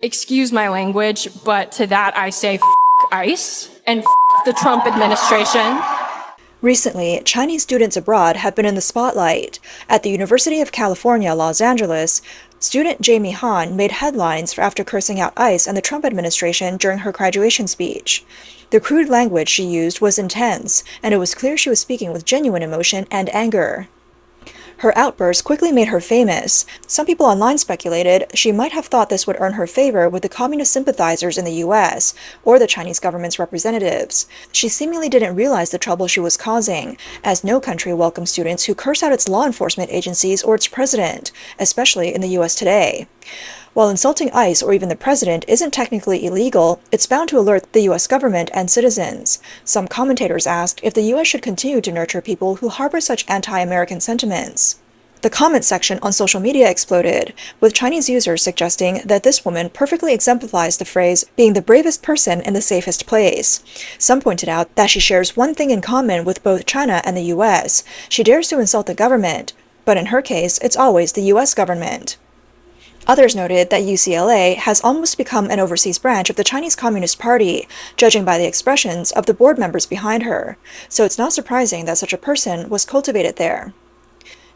Excuse my language, but to that I say ICE and the Trump administration. Recently, Chinese students abroad have been in the spotlight. At the University of California, Los Angeles, student Jamie Han made headlines after cursing out ICE and the Trump administration during her graduation speech. The crude language she used was intense, and it was clear she was speaking with genuine emotion and anger. Her outburst quickly made her famous. Some people online speculated she might have thought this would earn her favor with the communist sympathizers in the US, or the Chinese government's representatives. She seemingly didn't realize the trouble she was causing, as no country welcomes students who curse out its law enforcement agencies or its president, especially in the US today. While insulting ICE or even the president isn't technically illegal, it's bound to alert the US government and citizens. Some commentators asked if the US should continue to nurture people who harbor such anti-American sentiments. The comment section on social media exploded, with Chinese users suggesting that this woman perfectly exemplifies the phrase, being the bravest person in the safest place. Some pointed out that she shares one thing in common with both China and the US. She dares to insult the government, but in her case, it's always the US government. Others noted that UCLA has almost become an overseas branch of the Chinese Communist Party, judging by the expressions of the board members behind her, so it's not surprising that such a person was cultivated there.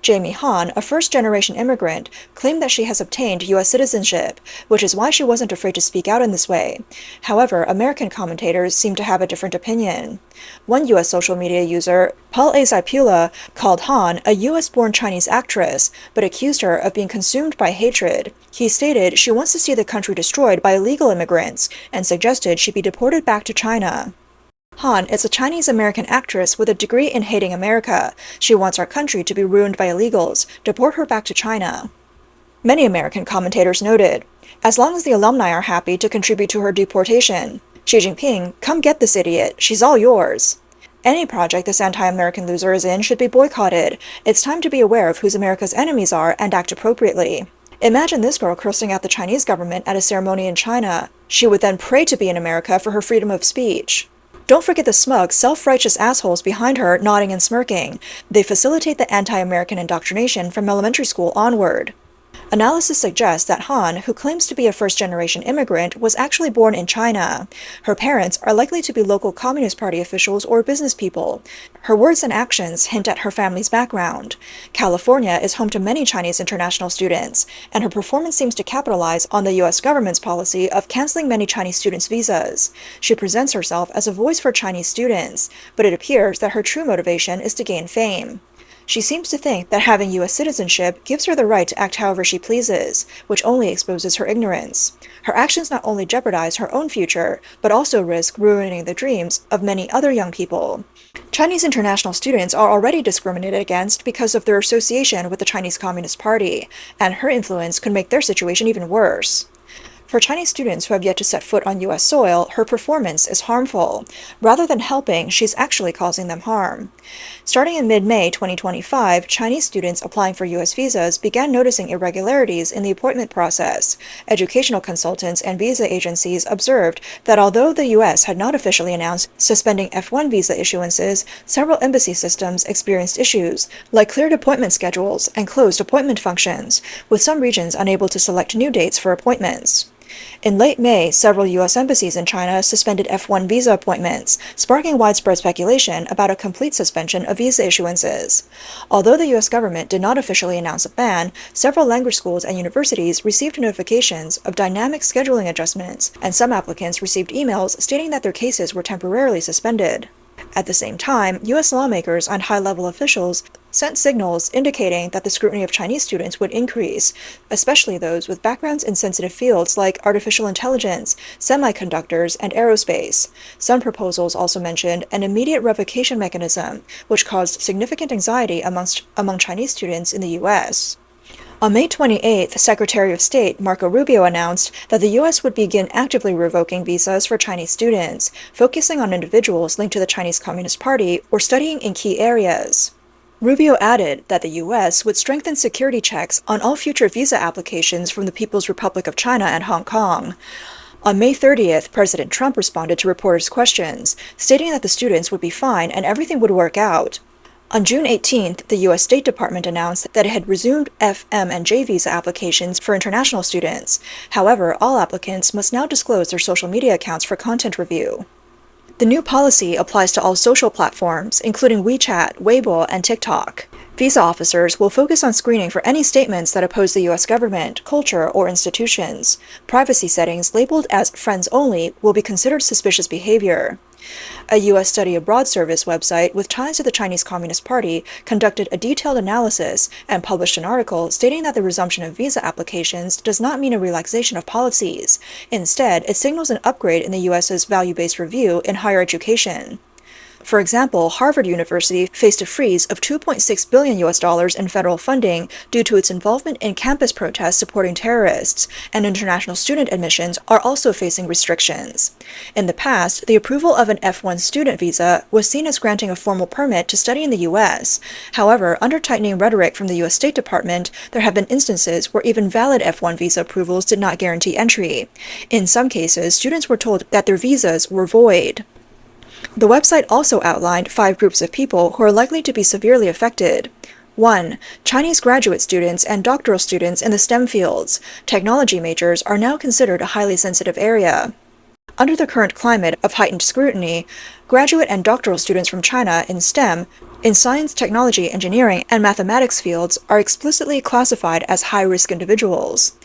Jamie Han, a first-generation immigrant, claimed that she has obtained U.S. citizenship, which is why she wasn't afraid to speak out in this way. However, American commentators seem to have a different opinion. One U.S. social media user, Paul A. Zipula, called Han a U.S.-born Chinese actress, but accused her of being consumed by hatred. He stated she wants to see the country destroyed by illegal immigrants, and suggested she be deported back to China. Han is a Chinese-American actress with a degree in hating America. She wants our country to be ruined by illegals. Deport her back to China. Many American commentators noted, as long as the alumni are happy to contribute to her deportation. Xi Jinping, come get this idiot. She's all yours. Any project this anti-American loser is in should be boycotted. It's time to be aware of who America's enemies are and act appropriately. Imagine this girl cursing out the Chinese government at a ceremony in China. She would then pray to be in America for her freedom of speech. Don't forget the smug, self-righteous assholes behind her nodding and smirking. They facilitate the anti-American indoctrination from elementary school onward. Analysis suggests that Han, who claims to be a first-generation immigrant, was actually born in China. Her parents are likely to be local Communist Party officials or business people. Her words and actions hint at her family's background. California is home to many Chinese international students, and her performance seems to capitalize on the U.S. government's policy of canceling many Chinese students' visas. She presents herself as a voice for Chinese students, but it appears that her true motivation is to gain fame. She seems to think that having U.S. citizenship gives her the right to act however she pleases, which only exposes her ignorance. Her actions not only jeopardize her own future, but also risk ruining the dreams of many other young people. Chinese international students are already discriminated against because of their association with the Chinese Communist Party, and her influence could make their situation even worse. For Chinese students who have yet to set foot on U.S. soil, her performance is harmful. Rather than helping, she's actually causing them harm. Starting in mid-May 2025, Chinese students applying for U.S. visas began noticing irregularities in the appointment process. Educational consultants and visa agencies observed that although the U.S. had not officially announced suspending F-1 visa issuances, several embassy systems experienced issues, like cleared appointment schedules and closed appointment functions, with some regions unable to select new dates for appointments. In late May, several U.S. embassies in China suspended F-1 visa appointments, sparking widespread speculation about a complete suspension of visa issuances. Although the U.S. government did not officially announce a ban, several language schools and universities received notifications of dynamic scheduling adjustments, and some applicants received emails stating that their cases were temporarily suspended. At the same time, U.S. lawmakers and high-level officials sent signals indicating that the scrutiny of Chinese students would increase, especially those with backgrounds in sensitive fields like artificial intelligence, semiconductors, and aerospace. Some proposals also mentioned an immediate revocation mechanism, which caused significant anxiety among Chinese students in the U.S. On May 28th, Secretary of State Marco Rubio announced that the U.S. would begin actively revoking visas for Chinese students, focusing on individuals linked to the Chinese Communist Party or studying in key areas. Rubio added that the U.S. would strengthen security checks on all future visa applications from the People's Republic of China and Hong Kong. On May 30th, President Trump responded to reporters' questions, stating that the students would be fine and everything would work out. On June 18th, the U.S. State Department announced that it had resumed F, M, and J visa applications for international students. However, all applicants must now disclose their social media accounts for content review. The new policy applies to all social platforms, including WeChat, Weibo, and TikTok. Visa officers will focus on screening for any statements that oppose the U.S. government, culture, or institutions. Privacy settings labeled as friends only will be considered suspicious behavior. A U.S. Study Abroad Service website with ties to the Chinese Communist Party conducted a detailed analysis and published an article stating that the resumption of visa applications does not mean a relaxation of policies. Instead, it signals an upgrade in the U.S.'s value-based review in higher education. For example, Harvard University faced a freeze of $2.6 billion in federal funding due to its involvement in campus protests supporting terrorists, and international student admissions are also facing restrictions. In the past, the approval of an F1 student visa was seen as granting a formal permit to study in the U.S. However, under tightening rhetoric from the U.S. State Department, there have been instances where even valid F1 visa approvals did not guarantee entry. In some cases, students were told that their visas were void. The website also outlined 5 groups of people who are likely to be severely affected. 1. Chinese graduate students and doctoral students in the STEM fields. Technology majors are now considered a highly sensitive area. Under the current climate of heightened scrutiny, graduate and doctoral students from China in STEM, in science, technology, engineering, and mathematics fields, are explicitly classified as high-risk individuals.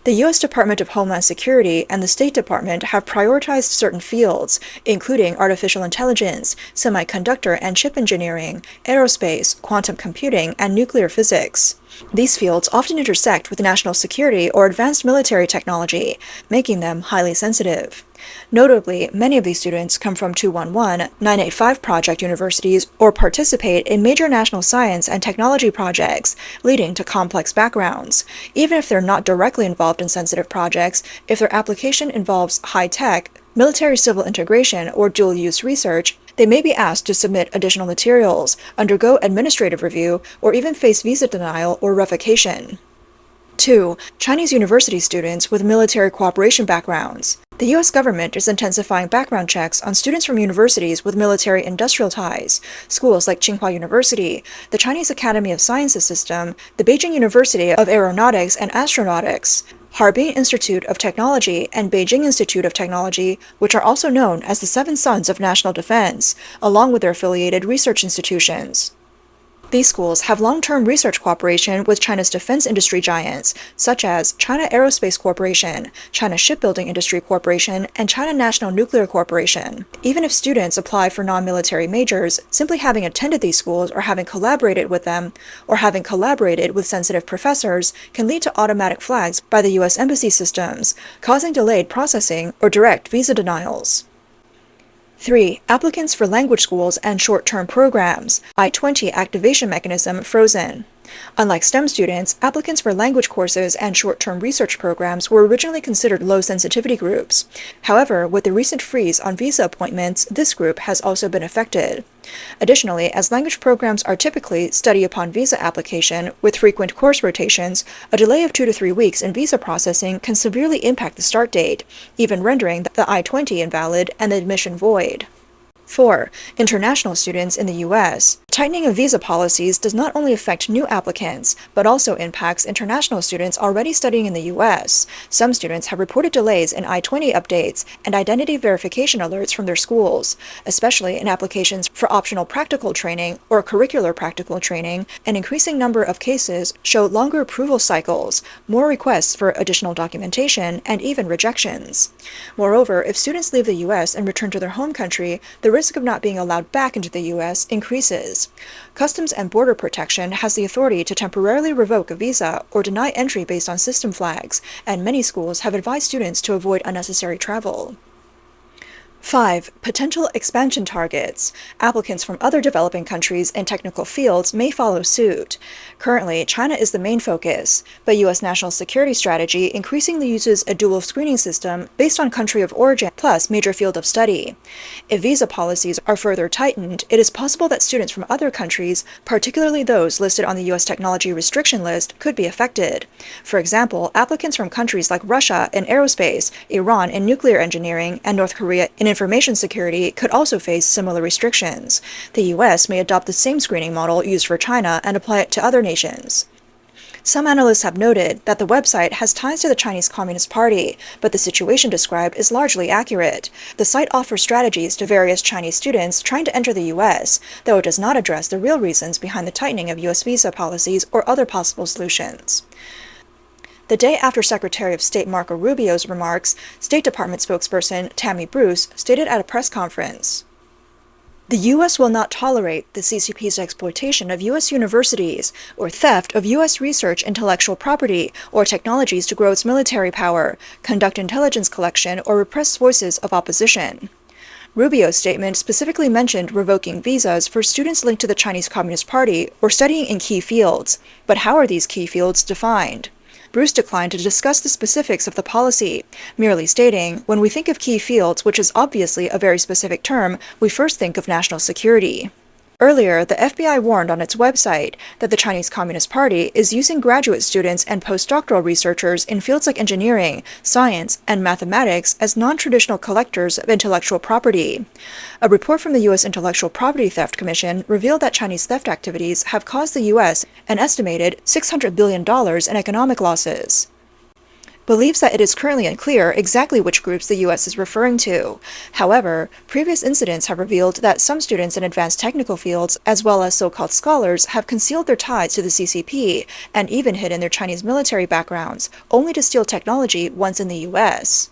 The U.S. Department of Homeland Security and the State Department have prioritized certain fields, including artificial intelligence, semiconductor and chip engineering, aerospace, quantum computing, and nuclear physics. These fields often intersect with national security or advanced military technology, making them highly sensitive. Notably, many of these students come from 211, 985 project universities or participate in major national science and technology projects, leading to complex backgrounds. Even if they're not directly involved in sensitive projects, if their application involves high-tech, military-civil integration, or dual-use research, they may be asked to submit additional materials, undergo administrative review, or even face visa denial or revocation. 2. Chinese university students with military cooperation backgrounds. The U.S. government is intensifying background checks on students from universities with military-industrial ties, schools like Tsinghua University, the Chinese Academy of Sciences System, the Beijing University of Aeronautics and Astronautics, Harbin Institute of Technology, and Beijing Institute of Technology, which are also known as the Seven Sons of National Defense, along with their affiliated research institutions. These schools have long-term research cooperation with China's defense industry giants, such as China Aerospace Corporation, China Shipbuilding Industry Corporation, and China National Nuclear Corporation. Even if students apply for non-military majors, simply having attended these schools or having collaborated with them, or having collaborated with sensitive professors, can lead to automatic flags by the U.S. embassy systems, causing delayed processing or direct visa denials. 3. Applicants for language schools and short-term programs. I-20 activation mechanism frozen. Unlike STEM students, applicants for language courses and short-term research programs were originally considered low-sensitivity groups. However, with the recent freeze on visa appointments, this group has also been affected. Additionally, as language programs are typically study upon visa application with frequent course rotations, a delay of 2 to 3 weeks in visa processing can severely impact the start date, even rendering the I-20 invalid and the admission void. 4. International students in the U.S. Tightening of visa policies does not only affect new applicants, but also impacts international students already studying in the U.S. Some students have reported delays in I-20 updates and identity verification alerts from their schools, especially in applications for optional practical training or curricular practical training. An increasing number of cases show longer approval cycles, more requests for additional documentation, and even rejections. Moreover, if students leave the U.S. and return to their home country, the risk of not being allowed back into the U.S. increases. Customs and Border Protection has the authority to temporarily revoke a visa or deny entry based on system flags, and many schools have advised students to avoid unnecessary travel. 5. Potential expansion targets. Applicants from other developing countries in technical fields may follow suit. Currently, China is the main focus, but U.S. national security strategy increasingly uses a dual screening system based on country of origin plus major field of study. If visa policies are further tightened, it is possible that students from other countries, particularly those listed on the U.S. technology restriction list, could be affected. For example, applicants from countries like Russia in aerospace, Iran in nuclear engineering, and North Korea in information security could also face similar restrictions. The US may adopt the same screening model used for China and apply it to other nations. Some analysts have noted that the website has ties to the Chinese Communist Party, but the situation described is largely accurate. The site offers strategies to various Chinese students trying to enter the US, though it does not address the real reasons behind the tightening of US visa policies or other possible solutions. The day after Secretary of State Marco Rubio's remarks, State Department spokesperson Tammy Bruce stated at a press conference, "The U.S. will not tolerate the CCP's exploitation of U.S. universities or theft of U.S. research intellectual property or technologies to grow its military power, conduct intelligence collection, or repress voices of opposition." Rubio's statement specifically mentioned revoking visas for students linked to the Chinese Communist Party or studying in key fields. But how are these key fields defined? Bruce declined to discuss the specifics of the policy, merely stating, "When we think of key fields, which is obviously a very specific term, we first think of national security." Earlier, the FBI warned on its website that the Chinese Communist Party is using graduate students and postdoctoral researchers in fields like engineering, science, and mathematics as non-traditional collectors of intellectual property. A report from the U.S. Intellectual Property Theft Commission revealed that Chinese theft activities have caused the U.S. an estimated $600 billion in economic losses. Believes that it is currently unclear exactly which groups the U.S. is referring to. However, previous incidents have revealed that some students in advanced technical fields, as well as so-called scholars, have concealed their ties to the CCP and even hidden their Chinese military backgrounds, only to steal technology once in the U.S.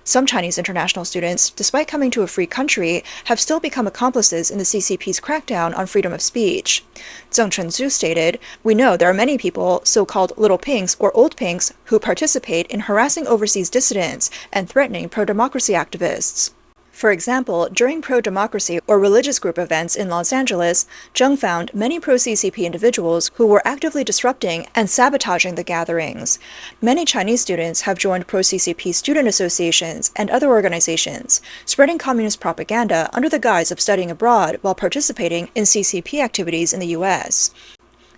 Some Chinese international students, despite coming to a free country, have still become accomplices in the CCP's crackdown on freedom of speech. Zheng Chunzu stated, "We know there are many people, so-called little pinks or old pinks, who participate in harassing overseas dissidents and threatening pro-democracy activists." For example, during pro-democracy or religious group events in Los Angeles, Zheng found many pro-CCP individuals who were actively disrupting and sabotaging the gatherings. Many Chinese students have joined pro-CCP student associations and other organizations, spreading communist propaganda under the guise of studying abroad while participating in CCP activities in the U.S.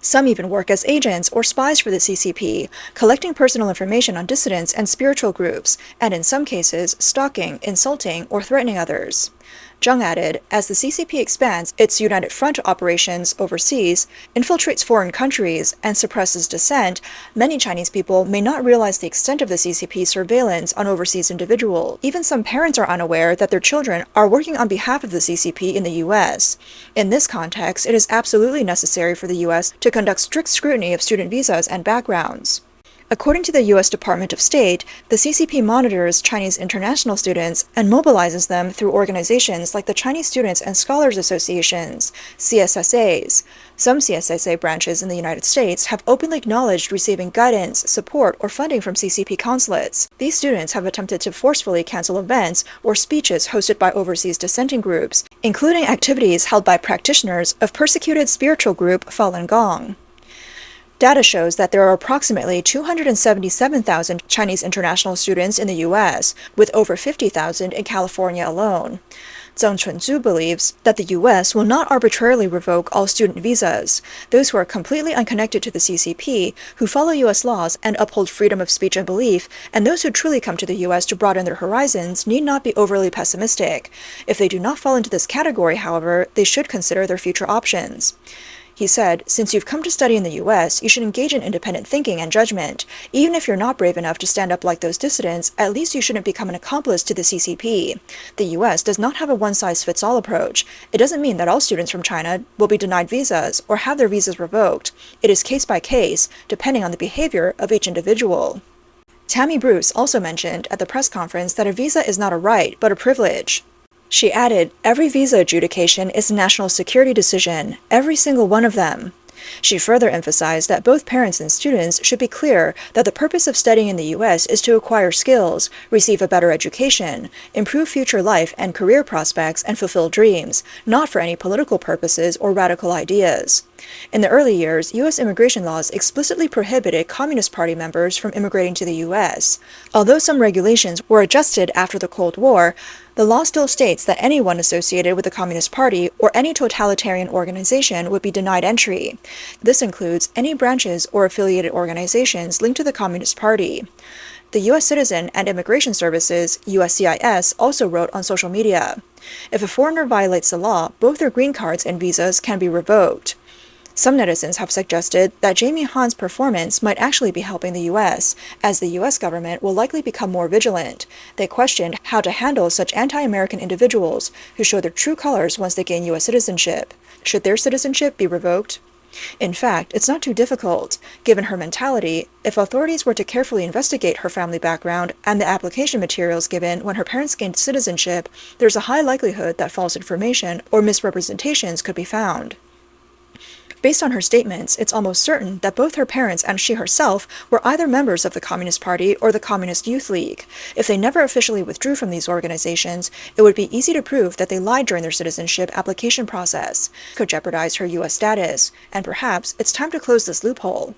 Some even work as agents or spies for the CCP, collecting personal information on dissidents and spiritual groups, and in some cases, stalking, insulting, or threatening others. Zheng added, as the CCP expands its United Front operations overseas, infiltrates foreign countries, and suppresses dissent, many Chinese people may not realize the extent of the CCP's surveillance on overseas individuals. Even some parents are unaware that their children are working on behalf of the CCP in the U.S. In this context, it is absolutely necessary for the U.S. to conduct strict scrutiny of student visas and backgrounds. According to the U.S. Department of State, the CCP monitors Chinese international students and mobilizes them through organizations like the Chinese Students and Scholars Associations, CSSAs. Some CSSA branches in the United States have openly acknowledged receiving guidance, support, or funding from CCP consulates. These students have attempted to forcefully cancel events or speeches hosted by overseas dissenting groups, including activities held by practitioners of persecuted spiritual group Falun Gong. Data shows that there are approximately 277,000 Chinese international students in the U.S., with over 50,000 in California alone. Zheng Chunzu believes that the U.S. will not arbitrarily revoke all student visas. Those who are completely unconnected to the CCP, who follow U.S. laws and uphold freedom of speech and belief, and those who truly come to the U.S. to broaden their horizons need not be overly pessimistic. If they do not fall into this category, however, they should consider their future options. He said, since you've come to study in the U.S., you should engage in independent thinking and judgment. Even if you're not brave enough to stand up like those dissidents, at least you shouldn't become an accomplice to the CCP. The U.S. does not have a one-size-fits-all approach. It doesn't mean that all students from China will be denied visas or have their visas revoked. It is case by case, depending on the behavior of each individual. Tammy Bruce also mentioned at the press conference that a visa is not a right, but a privilege. She added, every visa adjudication is a national security decision, every single one of them. She further emphasized that both parents and students should be clear that the purpose of studying in the U.S. is to acquire skills, receive a better education, improve future life and career prospects, and fulfill dreams, not for any political purposes or radical ideas. In the early years, U.S. immigration laws explicitly prohibited Communist Party members from immigrating to the U.S. Although some regulations were adjusted after the Cold War, the law still states that anyone associated with the Communist Party or any totalitarian organization would be denied entry. This includes any branches or affiliated organizations linked to the Communist Party. The U.S. Citizen and Immigration Services, USCIS, also wrote on social media. If a foreigner violates the law, both their green cards and visas can be revoked. Some netizens have suggested that Jamie Han's performance might actually be helping the U.S., as the U.S. government will likely become more vigilant. They questioned how to handle such anti-American individuals who show their true colors once they gain U.S. citizenship. Should their citizenship be revoked? In fact, it's not too difficult. Given her mentality, if authorities were to carefully investigate her family background and the application materials given when her parents gained citizenship, there's a high likelihood that false information or misrepresentations could be found. Based on her statements, it's almost certain that both her parents and she herself were either members of the Communist Party or the Communist Youth League. If they never officially withdrew from these organizations, it would be easy to prove that they lied during their citizenship application process. It could jeopardize her U.S. status, and perhaps it's time to close this loophole.